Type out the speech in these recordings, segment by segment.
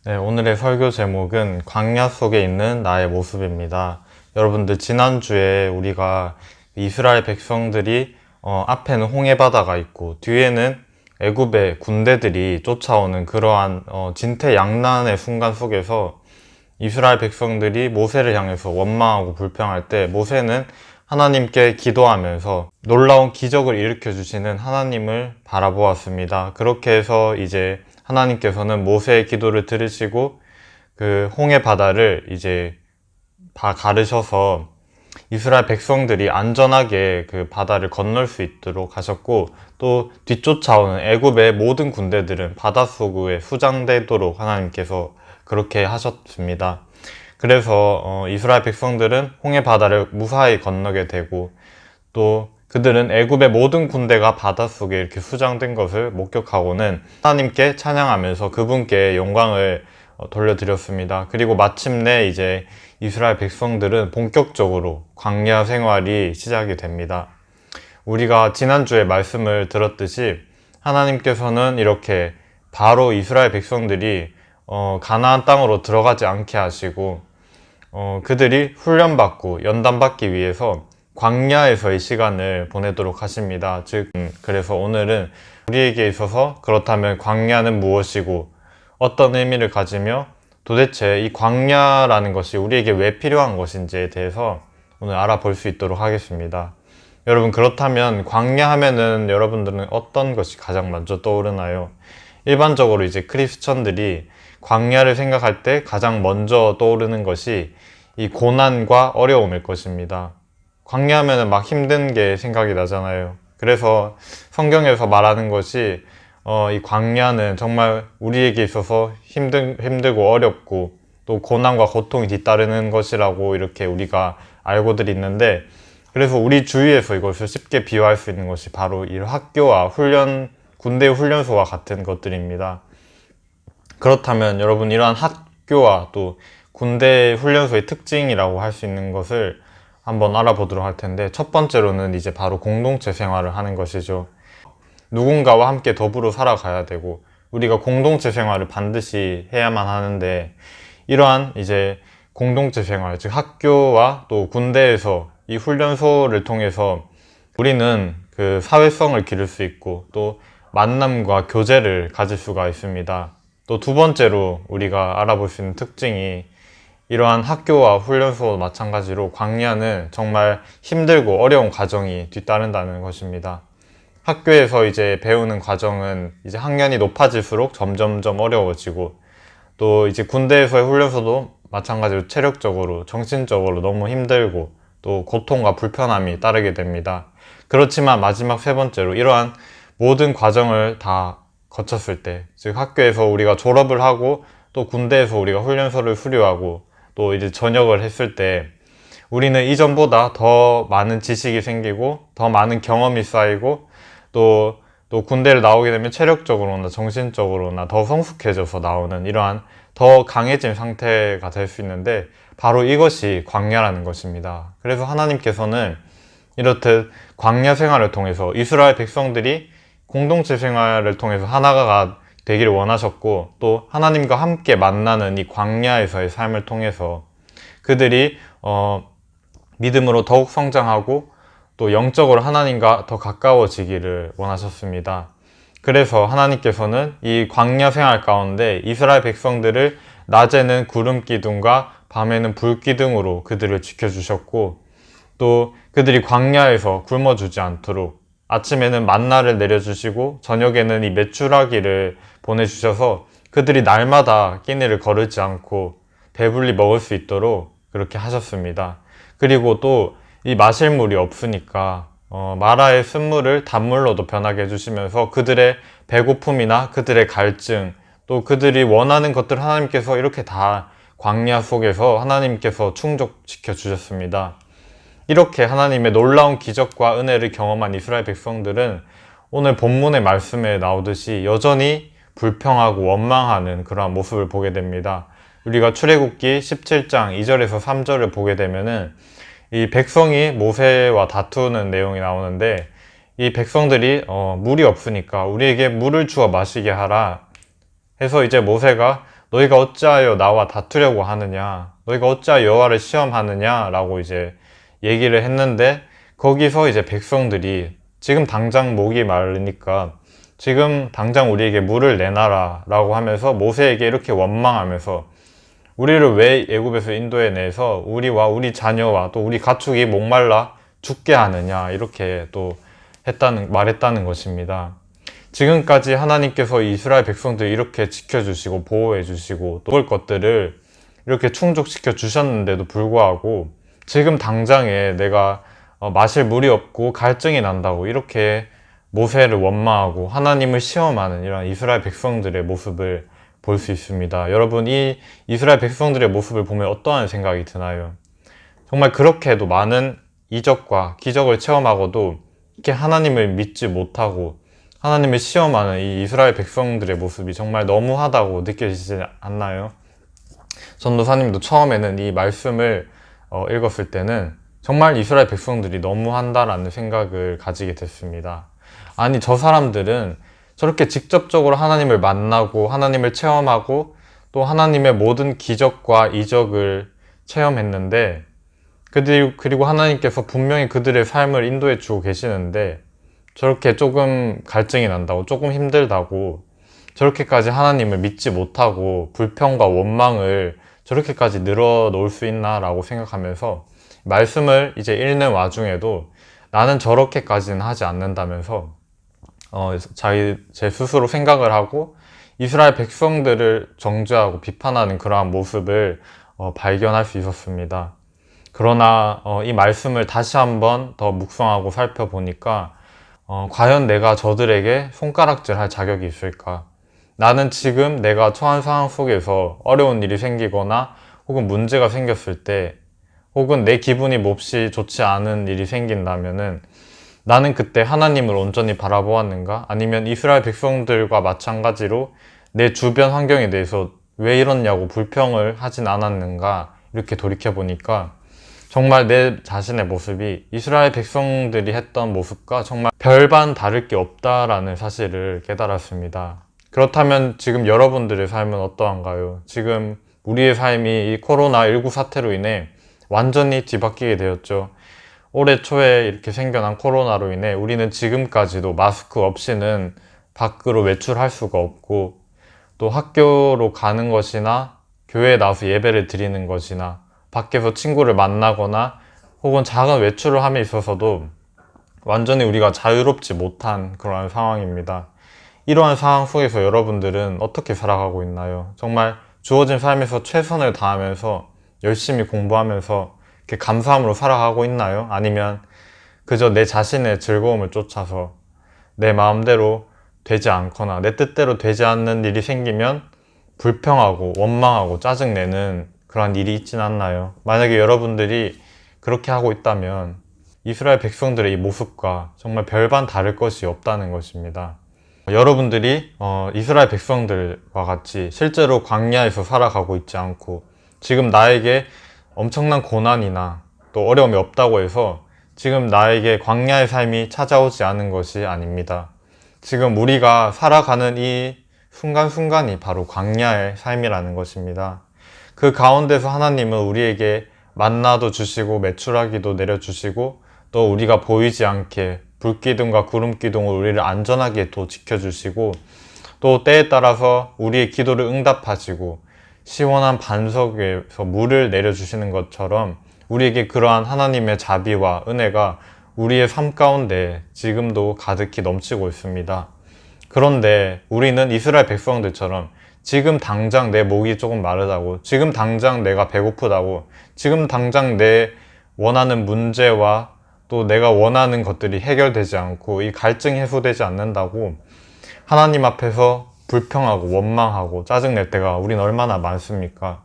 네, 오늘의 설교 제목은 광야 속에 있는 나의 모습입니다. 여러분들 지난주에 우리가 이스라엘 백성들이 앞에는 홍해바다가 있고 뒤에는 애굽의 군대들이 쫓아오는 그러한 진퇴양난의 순간 속에서 이스라엘 백성들이 모세를 향해서 원망하고 불평할 때 모세는 하나님께 기도하면서 놀라운 기적을 일으켜 주시는 하나님을 바라보았습니다. 그렇게 해서 이제 하나님께서는 모세의 기도를 들으시고 그 홍해 바다를 이제 가르셔서 이스라엘 백성들이 안전하게 그 바다를 건널 수 있도록 하셨고, 또 뒤쫓아오는 애굽의 모든 군대들은 바닷속에 수장되도록 하나님께서 그렇게 하셨습니다. 그래서 이스라엘 백성들은 홍해 바다를 무사히 건너게 되고, 또 그들은 애굽의 모든 군대가 바닷속에 이렇게 수장된 것을 목격하고는 하나님께 찬양하면서 그분께 영광을 돌려드렸습니다. 그리고 마침내 이제 이스라엘 백성들은 본격적으로 광야 생활이 시작이 됩니다. 우리가 지난주에 말씀을 들었듯이 하나님께서는 이렇게 바로 이스라엘 백성들이 가나안 땅으로 들어가지 않게 하시고 그들이 훈련받고 연단받기 위해서 광야에서의 시간을 보내도록 하십니다. 즉, 그래서 오늘은 우리에게 있어서 그렇다면 광야는 무엇이고 어떤 의미를 가지며 도대체 이 광야라는 것이 우리에게 왜 필요한 것인지에 대해서 오늘 알아볼 수 있도록 하겠습니다. 여러분, 그렇다면 광야 하면은 여러분들은 어떤 것이 가장 먼저 떠오르나요? 일반적으로 이제 크리스천들이 광야를 생각할 때 가장 먼저 떠오르는 것이 이 고난과 어려움일 것입니다. 광야 하면은 막 힘든 게 생각이 나잖아요. 그래서 성경에서 말하는 것이 이 광야는 정말 우리에게 있어서 힘들고 어렵고 또 고난과 고통이 뒤따르는 것이라고 이렇게 우리가 알고들 있는데, 그래서 우리 주위에서 이것을 쉽게 비유할 수 있는 것이 바로 이 학교와 군대 훈련소와 같은 것들입니다. 그렇다면 여러분, 이러한 학교와 또 군대 훈련소의 특징이라고 할 수 있는 것을 한번 알아보도록 할 텐데, 첫 번째로는 이제 바로 공동체 생활을 하는 것이죠. 누군가와 함께 더불어 살아가야 되고 우리가 공동체 생활을 반드시 해야만 하는데, 이러한 이제 공동체 생활, 즉 학교와 또 군대에서 이 훈련소를 통해서 우리는 그 사회성을 기를 수 있고 또 만남과 교제를 가질 수가 있습니다. 또 두 번째로 우리가 알아볼 수 있는 특징이, 이러한 학교와 훈련소와 마찬가지로 광야는 정말 힘들고 어려운 과정이 뒤따른다는 것입니다. 학교에서 이제 배우는 과정은 이제 학년이 높아질수록 점점점 어려워지고, 또 이제 군대에서의 훈련소도 마찬가지로 체력적으로, 정신적으로 너무 힘들고 또 고통과 불편함이 따르게 됩니다. 그렇지만 마지막 세 번째로, 이러한 모든 과정을 다 거쳤을 때, 즉 학교에서 우리가 졸업을 하고 또 군대에서 우리가 훈련소를 수료하고 또 이제 전역을 했을 때 우리는 이전보다 더 많은 지식이 생기고 더 많은 경험이 쌓이고 또 군대를 나오게 되면 체력적으로나 정신적으로나 더 성숙해져서 나오는 이러한 더 강해진 상태가 될 수 있는데, 바로 이것이 광야라는 것입니다. 그래서 하나님께서는 이렇듯 광야 생활을 통해서 이스라엘 백성들이 공동체 생활을 통해서 하나가 되기를 원하셨고, 또 하나님과 함께 만나는 이 광야에서의 삶을 통해서 그들이 믿음으로 더욱 성장하고 또 영적으로 하나님과 더 가까워지기를 원하셨습니다. 그래서 하나님께서는 이 광야 생활 가운데 이스라엘 백성들을 낮에는 구름 기둥과 밤에는 불 기둥으로 그들을 지켜주셨고, 또 그들이 광야에서 굶어 주지 않도록 아침에는 만나를 내려주시고 저녁에는 이 메추라기를 보내주셔서 그들이 날마다 끼니를 거르지 않고 배불리 먹을 수 있도록 그렇게 하셨습니다. 그리고 또 이 마실 물이 없으니까 마라의 쓴물을 단물로도 변하게 해주시면서 그들의 배고픔이나 그들의 갈증, 또 그들이 원하는 것들 하나님께서 이렇게 다 광야 속에서 하나님께서 충족시켜 주셨습니다. 이렇게 하나님의 놀라운 기적과 은혜를 경험한 이스라엘 백성들은 오늘 본문의 말씀에 나오듯이 여전히 불평하고 원망하는 그러한 모습을 보게 됩니다. 우리가 출애굽기 17장 2절에서 3절을 보게 되면은 이 백성이 모세와 다투는 내용이 나오는데, 이 백성들이 물이 없으니까 우리에게 물을 주어 마시게 하라 해서 이제 모세가 너희가 어찌하여 나와 다투려고 하느냐? 너희가 어찌하여 여호와를 시험하느냐? 라고 이제 얘기를 했는데, 거기서 이제 백성들이 지금 당장 목이 마르니까 지금 당장 우리에게 물을 내놔라 라고 하면서 모세에게 이렇게 원망하면서, 우리를 왜 애굽에서 인도해 내서 우리와 우리 자녀와 또 우리 가축이 목말라 죽게 하느냐, 이렇게 또 말했다는 것입니다. 지금까지 하나님께서 이스라엘 백성들 이렇게 지켜주시고 보호해주시고 또 먹을 것들을 이렇게 충족시켜 주셨는데도 불구하고 지금 당장에 내가 마실 물이 없고 갈증이 난다고 이렇게 모세를 원망하고 하나님을 시험하는 이런 이스라엘 백성들의 모습을 볼 수 있습니다. 여러분, 이 이스라엘 백성들의 모습을 보면 어떠한 생각이 드나요? 정말 그렇게도 많은 이적과 기적을 체험하고도 이렇게 하나님을 믿지 못하고 하나님을 시험하는 이 이스라엘 백성들의 모습이 정말 너무하다고 느껴지지 않나요? 전도사님도 처음에는 이 말씀을 읽었을 때는 정말 이스라엘 백성들이 너무한다라는 생각을 가지게 됐습니다. 아니, 저 사람들은 저렇게 직접적으로 하나님을 만나고 하나님을 체험하고 또 하나님의 모든 기적과 이적을 체험했는데, 그리고 하나님께서 분명히 그들의 삶을 인도해 주고 계시는데 저렇게 조금 갈증이 난다고, 조금 힘들다고 저렇게까지 하나님을 믿지 못하고 불평과 원망을 저렇게까지 늘어놓을 수 있나 라고 생각하면서 말씀을 이제 읽는 와중에도 나는 저렇게까지는 하지 않는다면서 제 스스로 생각을 하고 이스라엘 백성들을 정죄하고 비판하는 그러한 모습을 발견할 수 있었습니다. 그러나 이 말씀을 다시 한번 더 묵상하고 살펴보니까 과연 내가 저들에게 손가락질 할 자격이 있을까? 나는 지금 내가 처한 상황 속에서 어려운 일이 생기거나 혹은 문제가 생겼을 때 혹은 내 기분이 몹시 좋지 않은 일이 생긴다면은 나는 그때 하나님을 온전히 바라보았는가? 아니면 이스라엘 백성들과 마찬가지로 내 주변 환경에 대해서 왜 이러냐고 불평을 하진 않았는가? 이렇게 돌이켜보니까 정말 내 자신의 모습이 이스라엘 백성들이 했던 모습과 정말 별반 다를 게 없다라는 사실을 깨달았습니다. 그렇다면 지금 여러분들의 삶은 어떠한가요? 지금 우리의 삶이 이 코로나19 사태로 인해 완전히 뒤바뀌게 되었죠. 올해 초에 이렇게 생겨난 코로나로 인해 우리는 지금까지도 마스크 없이는 밖으로 외출할 수가 없고, 또 학교로 가는 것이나 교회에 나와서 예배를 드리는 것이나 밖에서 친구를 만나거나 혹은 작은 외출을 함에 있어서도 완전히 우리가 자유롭지 못한 그러한 상황입니다. 이러한 상황 속에서 여러분들은 어떻게 살아가고 있나요? 정말 주어진 삶에서 최선을 다하면서 열심히 공부하면서 이렇게 감사함으로 살아가고 있나요? 아니면 그저 내 자신의 즐거움을 쫓아서 내 마음대로 되지 않거나 내 뜻대로 되지 않는 일이 생기면 불평하고 원망하고 짜증내는 그런 일이 있진 않나요? 만약에 여러분들이 그렇게 하고 있다면 이스라엘 백성들의 이 모습과 정말 별반 다를 것이 없다는 것입니다. 여러분들이 이스라엘 백성들과 같이 실제로 광야에서 살아가고 있지 않고 지금 나에게 엄청난 고난이나 또 어려움이 없다고 해서 지금 나에게 광야의 삶이 찾아오지 않은 것이 아닙니다. 지금 우리가 살아가는 이 순간순간이 바로 광야의 삶이라는 것입니다. 그 가운데서 하나님은 우리에게 만나도 주시고 메추라기도 내려주시고 또 우리가 보이지 않게 불기둥과 구름기둥으로 우리를 안전하게 또 지켜주시고 또 때에 따라서 우리의 기도를 응답하시고 시원한 반석에서 물을 내려주시는 것처럼 우리에게 그러한 하나님의 자비와 은혜가 우리의 삶 가운데 지금도 가득히 넘치고 있습니다. 그런데 우리는 이스라엘 백성들처럼 지금 당장 내 목이 조금 마르다고, 지금 당장 내가 배고프다고, 지금 당장 내 원하는 문제와 또 내가 원하는 것들이 해결되지 않고 이 갈증이 해소되지 않는다고 하나님 앞에서 불평하고 원망하고 짜증낼 때가 우린 얼마나 많습니까?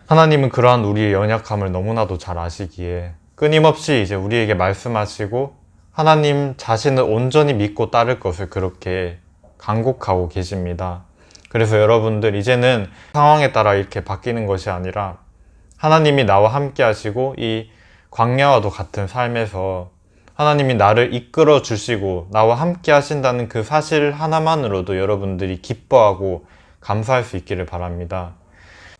하나님은 그러한 우리의 연약함을 너무나도 잘 아시기에 끊임없이 이제 우리에게 말씀하시고 하나님 자신을 온전히 믿고 따를 것을 그렇게 간곡하고 계십니다. 그래서 여러분들 이제는 상황에 따라 이렇게 바뀌는 것이 아니라 하나님이 나와 함께 하시고 이 광야와도 같은 삶에서 하나님이 나를 이끌어 주시고 나와 함께 하신다는 그 사실 하나만으로도 여러분들이 기뻐하고 감사할 수 있기를 바랍니다.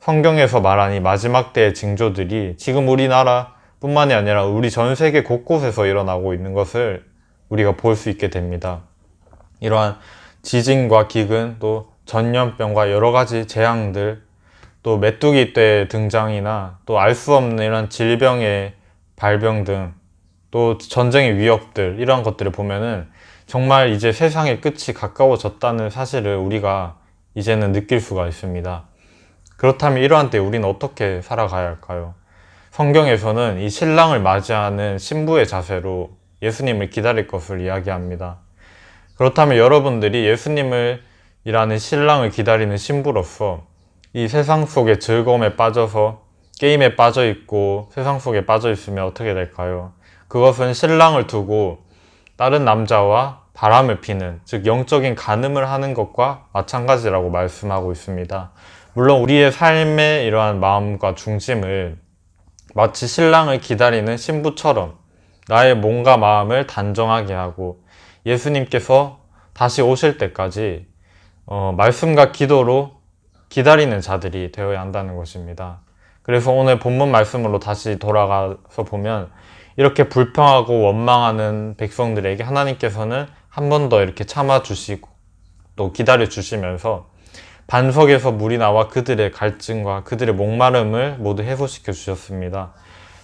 성경에서 말한 이 마지막 때의 징조들이 지금 우리나라 뿐만이 아니라 우리 전 세계 곳곳에서 일어나고 있는 것을 우리가 볼 수 있게 됩니다. 이러한 지진과 기근, 또 전염병과 여러 가지 재앙들, 또 메뚜기 떼 등장이나 또 알 수 없는 이런 질병의 발병 등, 또 전쟁의 위협들, 이런 것들을 보면은 정말 이제 세상의 끝이 가까워졌다는 사실을 우리가 이제는 느낄 수가 있습니다. 그렇다면 이러한 때 우리는 어떻게 살아가야 할까요? 성경에서는 이 신랑을 맞이하는 신부의 자세로 예수님을 기다릴 것을 이야기합니다. 그렇다면 여러분들이 예수님을 이라는 신랑을 기다리는 신부로서 이 세상 속의 즐거움에 빠져서 게임에 빠져 있고 세상 속에 빠져 있으면 어떻게 될까요? 그것은 신랑을 두고 다른 남자와 바람을 피는, 즉 영적인 간음을 하는 것과 마찬가지라고 말씀하고 있습니다. 물론 우리의 삶의 이러한 마음과 중심을 마치 신랑을 기다리는 신부처럼 나의 몸과 마음을 단정하게 하고 예수님께서 다시 오실 때까지 말씀과 기도로 기다리는 자들이 되어야 한다는 것입니다. 그래서 오늘 본문 말씀으로 다시 돌아가서 보면 이렇게 불평하고 원망하는 백성들에게 하나님께서는 한 번 더 이렇게 참아주시고 또 기다려주시면서 반석에서 물이 나와 그들의 갈증과 그들의 목마름을 모두 해소시켜 주셨습니다.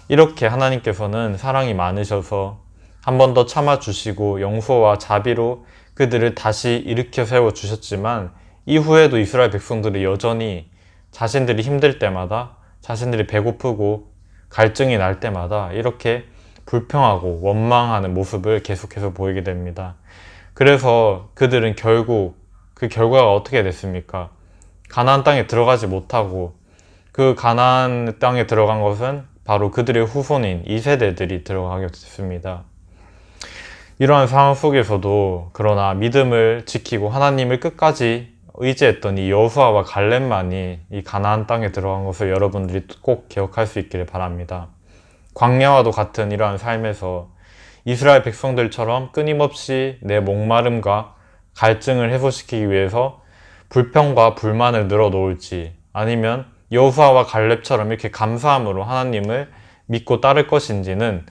이렇게 하나님께서는 사랑이 많으셔서 한 번 더 참아주시고 용서와 자비로 그들을 다시 일으켜 세워주셨지만 이후에도 이스라엘 백성들이 여전히 자신들이 힘들 때마다, 자신들이 배고프고 갈증이 날 때마다 이렇게 불평하고 원망하는 모습을 계속해서 보이게 됩니다. 그래서 그들은 결국 그 결과가 어떻게 됐습니까? 가나안 땅에 들어가지 못하고, 그 가나안 땅에 들어간 것은 바로 그들의 후손인 2세대들이 들어가게 됐습니다. 이러한 상황 속에서도 그러나 믿음을 지키고 하나님을 끝까지 의지했던 이 여호수아와 갈렙만이 이 가나안 땅에 들어간 것을 여러분들이 꼭 기억할 수 있기를 바랍니다. 광야와도 같은 이러한 삶에서 이스라엘 백성들처럼 끊임없이 내 목마름과 갈증을 해소시키기 위해서 불평과 불만을 늘어놓을지, 아니면 여호수아와 갈렙처럼 이렇게 감사함으로 하나님을 믿고 따를 것인지는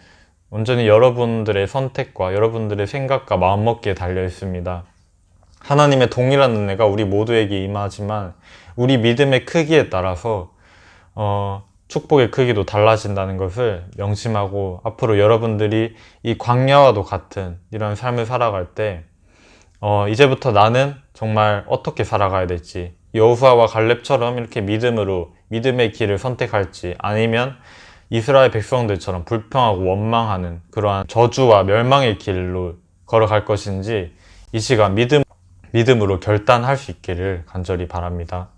온전히 여러분들의 선택과 여러분들의 생각과 마음먹기에 달려 있습니다. 하나님의 동일한 은혜가 우리 모두에게 임하지만 우리 믿음의 크기에 따라서 축복의 크기도 달라진다는 것을 명심하고, 앞으로 여러분들이 이 광야와도 같은 이런 삶을 살아갈 때 이제부터 나는 정말 어떻게 살아가야 될지, 여호수아와 갈렙처럼 이렇게 믿음으로 믿음의 길을 선택할지, 아니면 이스라엘 백성들처럼 불평하고 원망하는 그러한 저주와 멸망의 길로 걸어갈 것인지 이 시간 믿음으로 결단할 수 있기를 간절히 바랍니다.